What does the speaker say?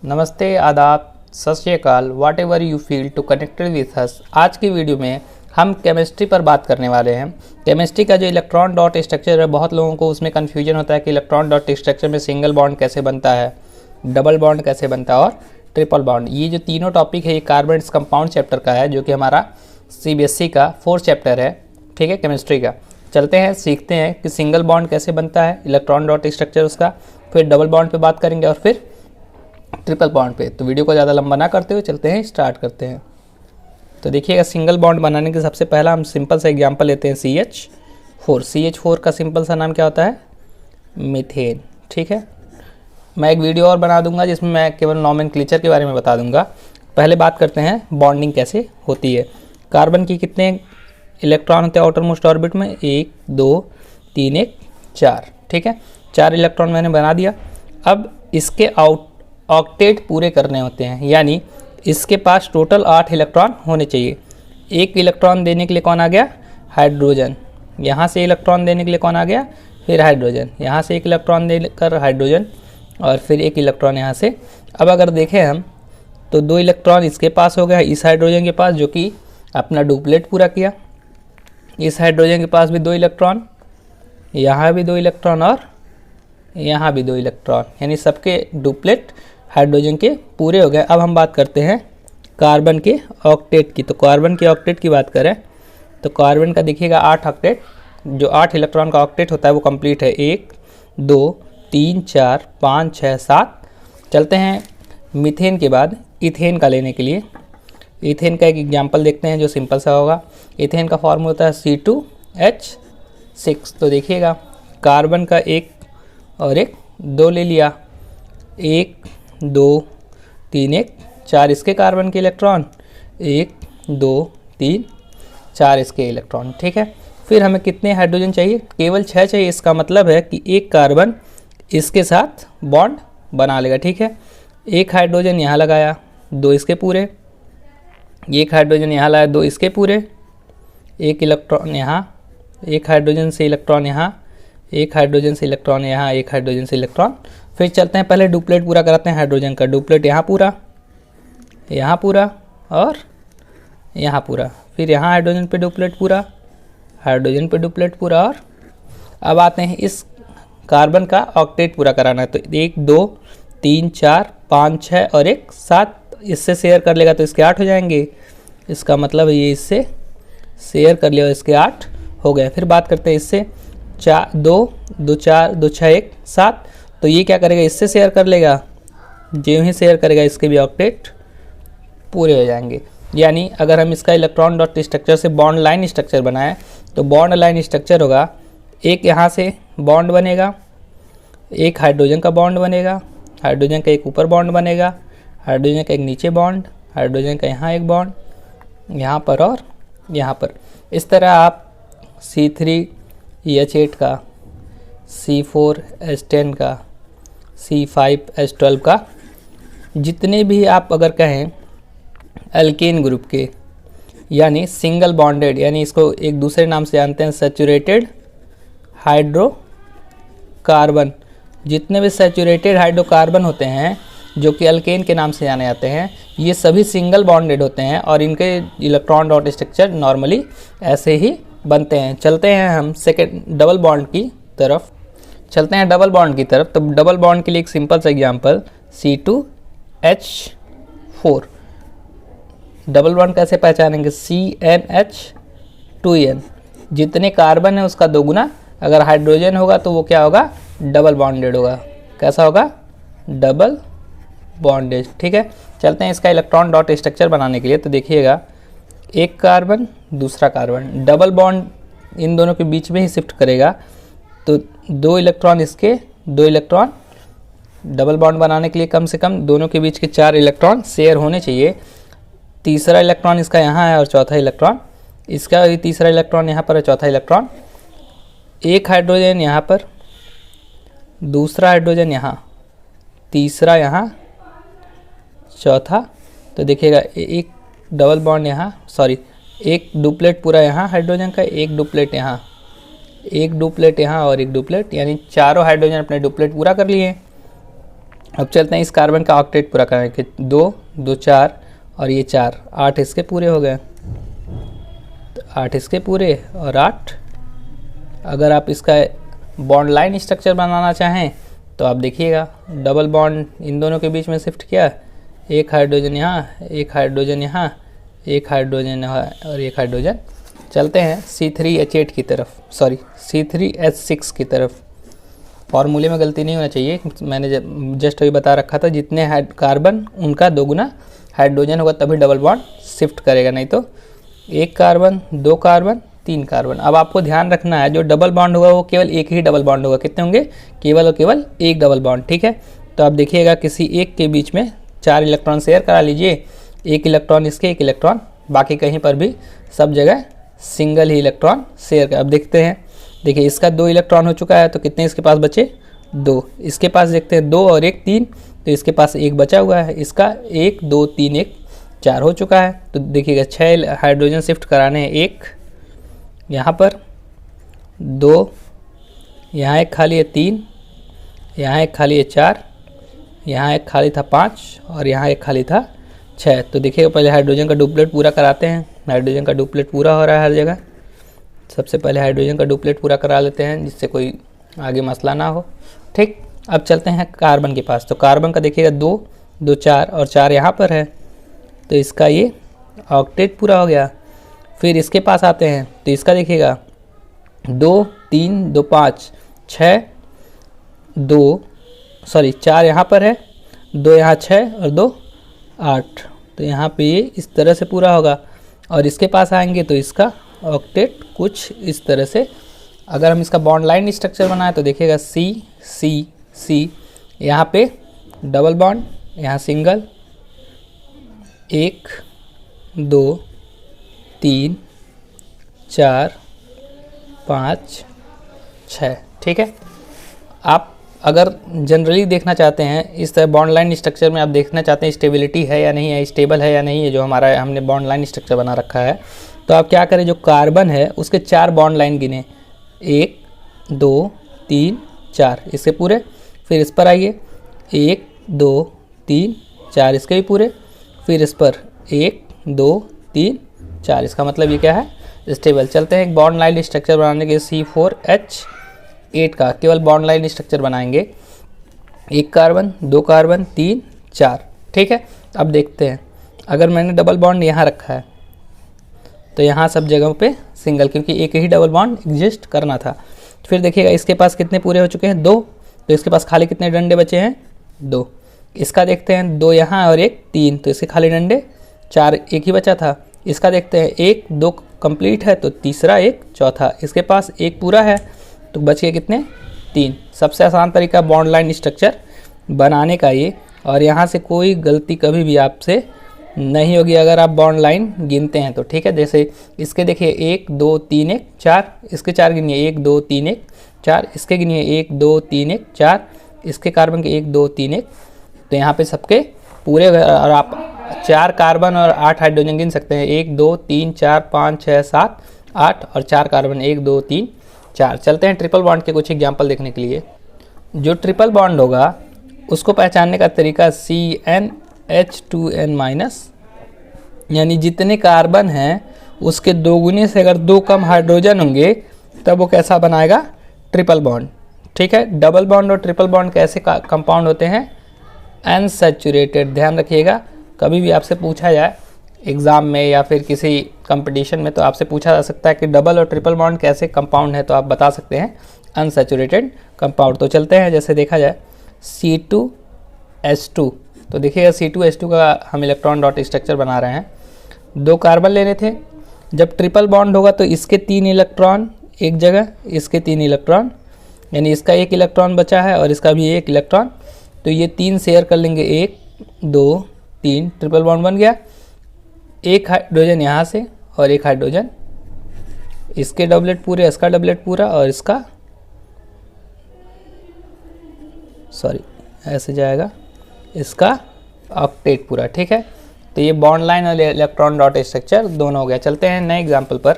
नमस्ते, आदाब, Sat Shri Akal, whatever you feel to connected with us. आज की वीडियो में हम केमिस्ट्री पर बात करने वाले हैं। केमिस्ट्री का जो इलेक्ट्रॉन डॉट स्ट्रक्चर है, बहुत लोगों को उसमें कन्फ्यूजन होता है कि इलेक्ट्रॉन डॉट स्ट्रक्चर में सिंगल बॉन्ड कैसे बनता है, डबल बॉन्ड कैसे बनता है और ट्रिपल बॉन्ड। ये जो तीनों टॉपिक है ये कार्बन कंपाउंड चैप्टर का है, जो कि हमारा CBSE का 4th चैप्टर है, ठीक है, केमिस्ट्री का। चलते हैं, सीखते हैं कि सिंगल बॉन्ड कैसे बनता है, इलेक्ट्रॉन डॉट स्ट्रक्चर उसका, फिर डबल बॉन्ड पे बात करेंगे और फिर ट्रिपल बॉन्ड पे। तो वीडियो को ज़्यादा लंबा ना करते हुए चलते हैं, स्टार्ट करते हैं। तो देखिएगा, सिंगल बॉन्ड बनाने के सबसे पहला हम सिंपल सा एग्जांपल लेते हैं CH4। CH4 का सिंपल सा नाम क्या होता है? मीथेन, ठीक है। मैं एक वीडियो और बना दूंगा जिसमें मैं केवल नॉमेनक्लेचर के बारे में बता दूंगा। पहले बात करते हैं बॉन्डिंग कैसे होती है। कार्बन की कितने इलेक्ट्रॉन होते हैं आउटर मोस्ट ऑर्बिट में? 1 2 3 1 4, ठीक है। 4 इलेक्ट्रॉन मैंने बना दिया। अब इसके ऑक्टेट पूरे करने होते हैं, यानी इसके पास टोटल 8 इलेक्ट्रॉन होने चाहिए। एक इलेक्ट्रॉन देने के लिए कौन आ गया? हाइड्रोजन। यहाँ से इलेक्ट्रॉन देने के लिए कौन आ गया? फिर हाइड्रोजन। यहाँ से एक इलेक्ट्रॉन देकर हाइड्रोजन और फिर एक इलेक्ट्रॉन यहाँ से। अब अगर देखें हम तो 2 इलेक्ट्रॉन इसके पास हो गया इस हाइड्रोजन के पास, जो कि अपना डुप्लेट पूरा किया। इस हाइड्रोजन के पास भी 2 इलेक्ट्रॉन, यहाँ भी 2 इलेक्ट्रॉन और यहाँ भी 2 इलेक्ट्रॉन, यानी सबके डुप्लेट हाइड्रोजन के पूरे हो गए। अब हम बात करते हैं कार्बन के ऑक्टेट की। तो कार्बन के ऑक्टेट की बात करें तो कार्बन का देखिएगा 8 ऑक्टेट, जो 8 इलेक्ट्रॉन का ऑक्टेट होता है वो कंप्लीट है। 1 2 3 4 5 6 7। चलते हैं मीथेन के बाद इथेन का लेने के लिए। इथेन का एक एग्जांपल देखते हैं जो सिंपल सा होगा। इथेन का फॉर्मूला होता है C2H6। तो देखिएगा, कार्बन का 1 और 1 2 ले लिया, 1 2 3 1 4 इसके कार्बन के इलेक्ट्रॉन, 1 2 3 4 इसके इलेक्ट्रॉन, ठीक है। फिर हमें कितने हाइड्रोजन चाहिए? केवल 6 चाहिए। इसका मतलब है कि एक कार्बन इसके साथ बॉन्ड बना लेगा, ठीक है। एक हाइड्रोजन यहाँ लगाया, 2 इसके पूरे। एक हाइड्रोजन यहाँ लाया, 2 इसके पूरे। एक इलेक्ट्रॉन यहाँ, एक हाइड्रोजन से इलेक्ट्रॉन यहाँ, एक हाइड्रोजन से इलेक्ट्रॉन यहाँ, एक हाइड्रोजन से इलेक्ट्रॉन। फिर चलते हैं, पहले डुप्लेट पूरा कराते हैं हाइड्रोजन का। डुप्लेट यहाँ पूरा और यहाँ पूरा। फिर यहाँ हाइड्रोजन पे डुप्लेट पूरा, हाइड्रोजन पे डुप्लेट पूरा। और अब आते हैं इस कार्बन का ऑक्टेट पूरा कराना है। तो 1 2 3 4 5 6 और 1 7 इससे शेयर कर लेगा तो इसके 8 हो जाएंगे। इसका मतलब ये इससे शेयर कर लिया और इसके 8 हो गए। फिर बात करते हैं इससे 2 2 4 2 6 1 7। तो ये क्या करेगा? इससे शेयर कर लेगा, जो ही शेयर करेगा इसके भी ऑक्टेट पूरे हो जाएंगे। यानी अगर हम इसका इलेक्ट्रॉन डॉट स्ट्रक्चर से बॉन्ड लाइन स्ट्रक्चर बनाएं तो बॉन्ड लाइन स्ट्रक्चर होगा, एक यहाँ से बॉन्ड बनेगा, एक हाइड्रोजन का बॉन्ड बनेगा, हाइड्रोजन का एक ऊपर बॉन्ड बनेगा, हाइड्रोजन का एक नीचे बॉन्ड, हाइड्रोजन का यहाँ एक बॉन्ड, यहाँ पर और यहाँ पर। इस तरह आप C3H8 का, C4H10 का, C5H12 का, जितने भी आप अगर कहें अल्केन ग्रुप के, यानी सिंगल बॉन्डेड, यानी इसको एक दूसरे नाम से जानते हैं सैचुरेटेड हाइड्रोकार्बन, जितने भी सैचुरेटेड हाइड्रोकार्बन होते हैं जो कि अल्केन के नाम से जाने जाते हैं, ये सभी सिंगल बॉन्डेड होते हैं और इनके इलेक्ट्रॉन डॉट स्ट्रक्चर नॉर्मली ऐसे ही बनते हैं। चलते हैं हम सेकेंड डबल बॉन्ड की तरफ। तो डबल बॉन्ड के लिए एक सिंपल सा एग्जांपल C2H4। डबल बॉन्ड कैसे पहचानेंगे? CnH2n। जितने कार्बन है उसका दोगुना अगर हाइड्रोजन होगा तो वो क्या होगा? डबल बॉन्डेड होगा। कैसा होगा? डबल बॉन्डेड, ठीक है। चलते हैं इसका इलेक्ट्रॉन डॉट स्ट्रक्चर बनाने के लिए। तो देखिएगा, एक कार्बन दूसरा कार्बन, डबल बॉन्ड इन दोनों के बीच में ही शिफ्ट करेगा। तो 2 इलेक्ट्रॉन इसके, 2 इलेक्ट्रॉन डबल बॉन्ड बनाने के लिए कम से कम दोनों के बीच के 4 इलेक्ट्रॉन शेयर होने चाहिए। तीसरा इलेक्ट्रॉन इसका यहाँ है और चौथा इलेक्ट्रॉन इसका, तीसरा इलेक्ट्रॉन यहाँ पर है, चौथा इलेक्ट्रॉन। एक हाइड्रोजन यहाँ पर, दूसरा हाइड्रोजन यहाँ, तीसरा यहाँ, चौथा। तो देखिएगा, एक डबल बॉन्ड यहाँ, एक डुप्लेट पूरा यहाँ हाइड्रोजन का, एक डुप्लेट यहाँ, एक डुप्लेट यहाँ और एक डुप्लेट, यानी चारों हाइड्रोजन अपने डुप्लेट पूरा कर लिए। अब चलते हैं इस कार्बन का ऑक्टेट पूरा करें कि 2 2 4 और ये 4 8 इसके पूरे हो गए, तो 8 इसके पूरे और 8। अगर आप इसका बॉन्ड लाइन स्ट्रक्चर बनाना चाहें तो आप देखिएगा डबल बॉन्ड इन दोनों के बीच में शिफ्ट किया, एक हाइड्रोजन यहाँ, एक हाइड्रोजन यहाँ, एक हाइड्रोजन यहाँ और एक हाइड्रोजन। चलते हैं C3H8 की तरफ, सॉरी C3H6 की तरफ। फॉर्मूले में गलती नहीं होना चाहिए, मैंने जस्ट अभी बता रखा था जितने कार्बन उनका दोगुना हाइड्रोजन होगा तभी डबल बॉन्ड शिफ्ट करेगा, नहीं तो एक कार्बन, दो कार्बन, तीन कार्बन। अब आपको ध्यान रखना है जो डबल बॉन्ड होगा वो केवल एक ही डबल बॉन्ड होगा। कितने होंगे? केवल और केवल एक डबल बॉन्ड, ठीक है। तो आप देखिएगा किसी एक के बीच में 4 इलेक्ट्रॉन शेयर करा लीजिए, एक इलेक्ट्रॉन इसके, एक इलेक्ट्रॉन बाकी, कहीं पर भी सब जगह सिंगल ही इलेक्ट्रॉन शेयर कर। अब देखते हैं, देखिए इसका 2 इलेक्ट्रॉन हो चुका है, तो कितने इसके पास बचे? 2। इसके पास देखते हैं 2 और 1 3, तो इसके पास 1 बचा हुआ है। इसका 1 2 3 1 4 हो चुका है। तो देखिएगा 6 हाइड्रोजन शिफ्ट कराने हैं, 1 यहाँ पर, 2 यहाँ एक खाली है, 3 यहाँ एक खाली है, 4 यहाँ एक खाली था, 5 और यहाँ एक खाली था, 6। तो देखिएगा पहले हाइड्रोजन का डुप्लेट पूरा कराते हैं। हाइड्रोजन का डुप्लेट पूरा हो रहा है हर जगह। सबसे पहले हाइड्रोजन का डुप्लेट पूरा करा लेते हैं जिससे कोई आगे मसला ना हो, ठीक। अब चलते हैं कार्बन के पास। तो कार्बन का देखिएगा 2 2 4 और 4 यहाँ पर है, तो इसका ये ऑक्टेट पूरा हो गया। फिर इसके पास आते हैं तो इसका देखिएगा 2 3 2 5 6 2 सॉरी 4 यहाँ पर है, 2 यहाँ 6 और 2 8। तो यहाँ पे ये इस तरह से पूरा होगा। और इसके पास आएंगे तो इसका ऑक्टेट कुछ इस तरह से। अगर हम इसका बॉन्ड लाइन स्ट्रक्चर बनाएं तो देखिएगा C C C, यहाँ पे डबल बॉन्ड, यहाँ सिंगल, 1 2 3 4 5 6, ठीक है। आप अगर जनरली देखना चाहते हैं इस तरह बॉन्ड लाइन स्ट्रक्चर में, आप देखना चाहते हैं स्टेबिलिटी है या नहीं है, स्टेबल है या नहीं है जो हमने बॉन्ड लाइन स्ट्रक्चर बना रखा है, तो आप क्या करें, जो कार्बन है उसके 4 बॉन्ड लाइन गिने, 1 2 3 4 इसके पूरे। फिर इस पर आइए, 1 2 3 4 इसके भी पूरे। फिर इस पर 1 2 3 4, इसका मतलब ये क्या है? स्टेबल। चलते हैं एक बॉन्ड लाइन स्ट्रक्चर बनाने के C4H8 का केवल बॉन्ड लाइन स्ट्रक्चर बनाएंगे। 1 कार्बन, 2 कार्बन, 3 4, ठीक है। अब देखते हैं, अगर मैंने डबल बॉन्ड यहाँ रखा है तो यहाँ सब जगहों पे सिंगल, क्योंकि एक ही डबल बॉन्ड एग्जिस्ट करना था। फिर देखिएगा इसके पास कितने पूरे हो चुके हैं? 2। तो इसके पास खाली कितने डंडे बचे हैं? 2। इसका देखते हैं 2 यहाँ और 1 3, तो इसके खाली डंडे 4, एक ही बचा था। इसका देखते हैं 1 2 कंप्लीट है, तो तीसरा 1 चौथा, इसके पास 1 पूरा है, तो बच गए कितने? 3। सबसे आसान तरीका बॉन्ड लाइन स्ट्रक्चर बनाने का ये, और यहाँ से कोई गलती कभी भी आपसे नहीं होगी अगर आप बॉन्ड लाइन गिनते हैं तो, ठीक है। जैसे इसके देखिए 1 2 3 1 4, इसके 4 गिनिए, 1 2 3 1 4, इसके गिनिए 1 2 3 1 4, इसके कार्बन के 1 2 3 1, तो यहाँ पे सबके पूरे। और आप 4 कार्बन और 8 हाइड्रोजन गिन सकते हैं, 1 2 3 4 5 6 7 8 और 4 कार्बन, 1 2 3 4। चलते हैं ट्रिपल बॉन्ड के कुछ एग्जाम्पल देखने के लिए। जो ट्रिपल बॉन्ड होगा उसको पहचानने का तरीका CnH2n-, यानी जितने कार्बन हैं उसके दोगुने से अगर 2 कम हाइड्रोजन होंगे तब वो कैसा बनाएगा? ट्रिपल बॉन्ड, ठीक है। डबल बॉन्ड और ट्रिपल बॉन्ड कैसे कंपाउंड होते हैं? अनसैचुरेटेड। ध्यान रखिएगा, कभी भी आपसे पूछा जाए एग्ज़ाम में या फिर किसी कंपटीशन में, तो आपसे पूछा जा सकता है कि डबल और ट्रिपल बॉन्ड कैसे कंपाउंड है, तो आप बता सकते हैं अनसैचुरेटेड कंपाउंड। तो चलते हैं, जैसे देखा जाए C2H2, तो देखिएगा C2H2 का हम इलेक्ट्रॉन डॉट स्ट्रक्चर बना रहे हैं। 2 कार्बन लेने थे। जब ट्रिपल बॉन्ड होगा तो इसके 3 इलेक्ट्रॉन एक जगह, इसके 3 इलेक्ट्रॉन, यानी इसका 1 इलेक्ट्रॉन बचा है और इसका भी 1 इलेक्ट्रॉन, तो ये 3 शेयर कर लेंगे, 1 2 3, ट्रिपल बॉन्ड बन गया। 1 हाइड्रोजन यहाँ से और 1 हाइड्रोजन, इसके डबलेट पूरे, इसका डबलेट पूरा और इसका, सॉरी ऐसे जाएगा, इसका ऑक्टेट पूरा, ठीक है। तो ये बॉन्ड लाइन और इलेक्ट्रॉन डॉट स्ट्रक्चर दोनों हो गया। चलते हैं नए एग्जाम्पल पर।